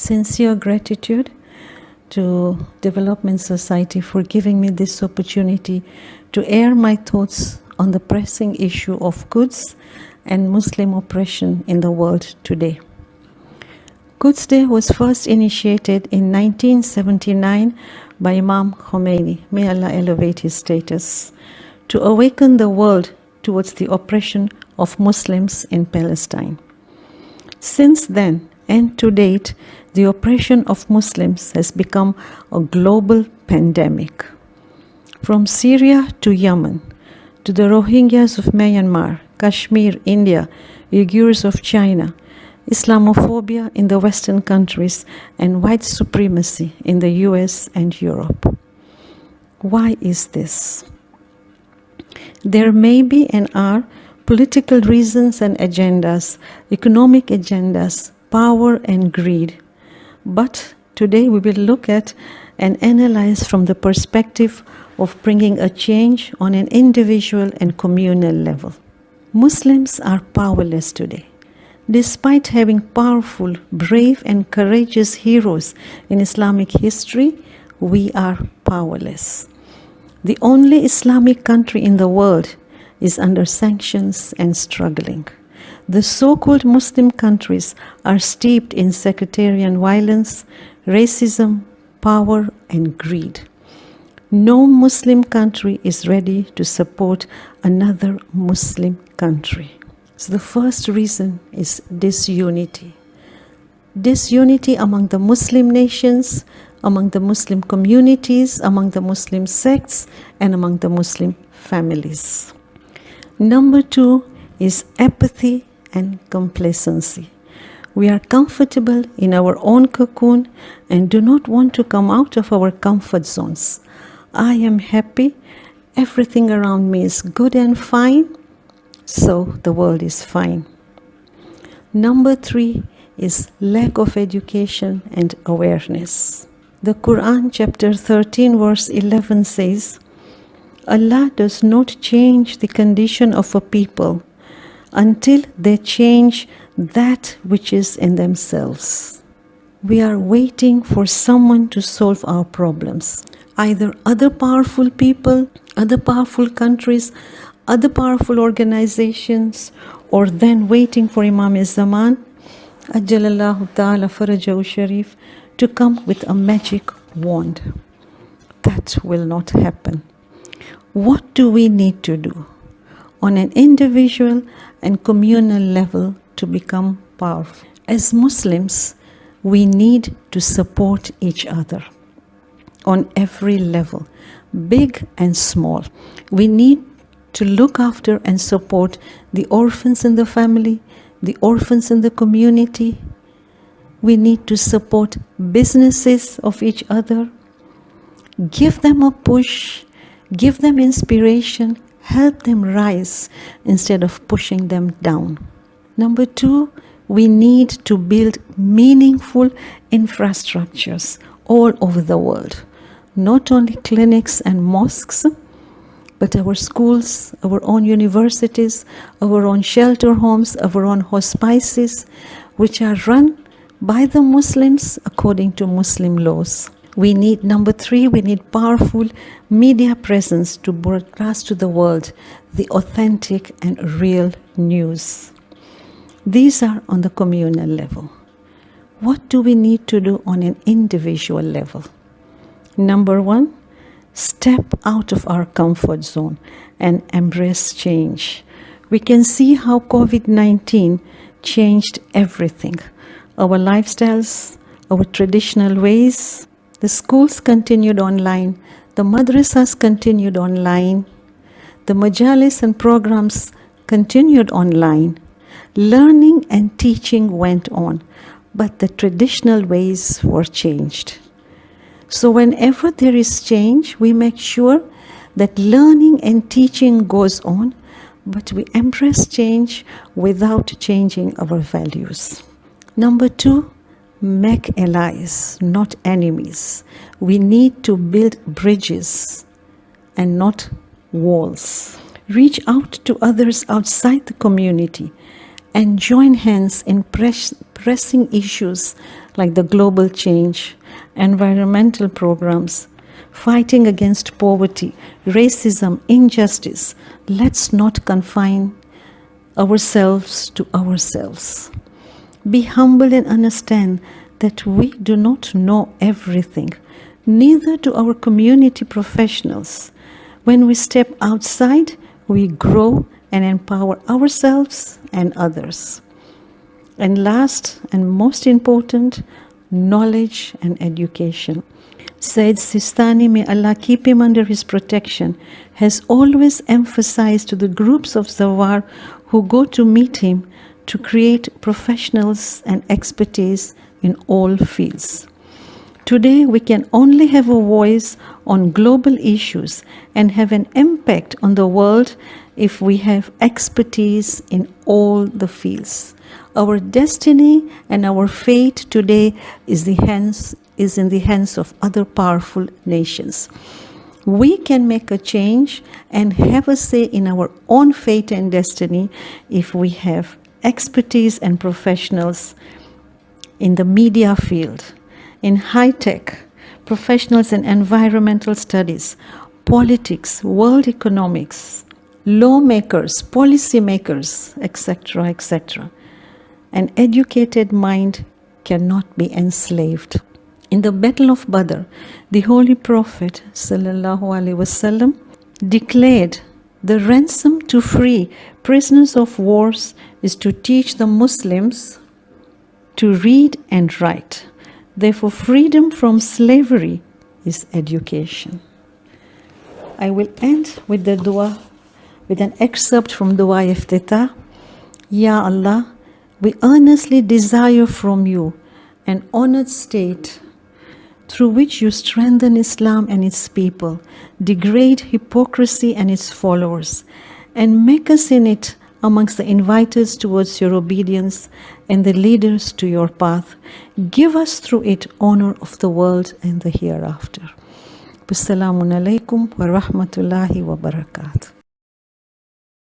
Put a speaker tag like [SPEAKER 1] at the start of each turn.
[SPEAKER 1] sincere gratitude to Development Society for giving me this opportunity to air my thoughts on the pressing issue of Quds and Muslim oppression in the world today. Quds Day was first initiated in 1979 by Imam Khomeini, may Allah elevate his status, to awaken the world towards the oppression of Muslims in Palestine. Since then, and to date, the oppression of Muslims has become a global pandemic. From Syria to Yemen, to the Rohingyas of Myanmar, Kashmir, India, Uyghurs of China, Islamophobia in the Western countries, and white supremacy in the US and Europe. Why is this? There may be and are political reasons and agendas, economic agendas, power and greed. But today we will look at and analyze from the perspective of bringing a change on an individual and communal level. Muslims are powerless today. Despite having powerful, brave and courageous heroes in Islamic history, we are powerless. The only Islamic country in the world is under sanctions and struggling. The so-called Muslim countries are steeped in sectarian violence, racism, power, and greed. No Muslim country is ready to support another Muslim country. So the first reason is disunity. Disunity among the Muslim nations, among the Muslim communities, among the Muslim sects, and among the Muslim families. Number 2 is apathy and complacency. We are comfortable in our own cocoon and do not want to come out of our comfort zones. I am happy, everything around me is good and fine, so the world is fine. Number 3 is lack of education and awareness. The Quran chapter 13 verse 11 says, Allah does not change the condition of a people until they change that which is in themselves. We are waiting for someone to solve our problems. Either other powerful people, other powerful countries, other powerful organizations, or then waiting for Imam Zaman, Ajjalallahu Ta'ala Farajahu Sharif, to come with a magic wand. That will not happen. What do we need to do on an individual and communal level to become powerful? As Muslims, we need to support each other on every level, big and small. We need to look after and support the orphans in the family, the orphans in the community. We need to support businesses of each other, give them a push, give them inspiration, help them rise instead of pushing them down. Number 2, we need to build meaningful infrastructures all over the world. Not only clinics and mosques, but our schools, our own universities, our own shelter homes, our own hospices, which are run by the Muslims according to Muslim laws. We need, number 3, we need powerful media presence to broadcast to the world the authentic and real news. These are on the communal level. What do we need to do on an individual level? Number 1, step out of our comfort zone and embrace change. We can see how COVID-19 changed everything. Our lifestyles, our traditional ways. The schools continued online, the madrasas continued online, the majalis and programs continued online. Learning and teaching went on, but the traditional ways were changed. So whenever there is change, we make sure that learning and teaching goes on, but we embrace change without changing our values. Number 2, make allies, not enemies. We need to build bridges and not walls. Reach out to others outside the community and join hands in pressing issues like the global change, environmental programs, fighting against poverty, racism, injustice, let's not confine ourselves to ourselves. Be humble and understand that we do not know everything, neither do our community professionals. When we step outside, we grow and empower ourselves and others. And last and most important, knowledge and education. Said Sistani, may Allah keep him under his protection, has always emphasized to the groups of Zawar who go to meet him to create professionals and expertise in all fields. Today, we can only have a voice on global issues and have an impact on the world if we have expertise in all the fields. Our destiny and our fate today is in the hands of other powerful nations. We can make a change and have a say in our own fate and destiny if we have expertise and professionals in the media field, in high tech, professionals in environmental studies, politics, world economics, lawmakers, policymakers, etc., etc. An educated mind cannot be enslaved. In the Battle of Badr, the Holy Prophet ﷺ declared the ransom to free prisoners of wars is to teach the Muslims to read and write. Therefore, freedom from slavery is education. I will end with the dua, with an excerpt from Dua Iftitah. Ya Allah, we earnestly desire from you an honored state through which you strengthen Islam and its people, degrade hypocrisy and its followers, and make us in it amongst the inviters towards your obedience and the leaders to your path. Give us through it honor of the world and the hereafter. Wassalamu alaikum wa rahmatullahi wa barakatuh.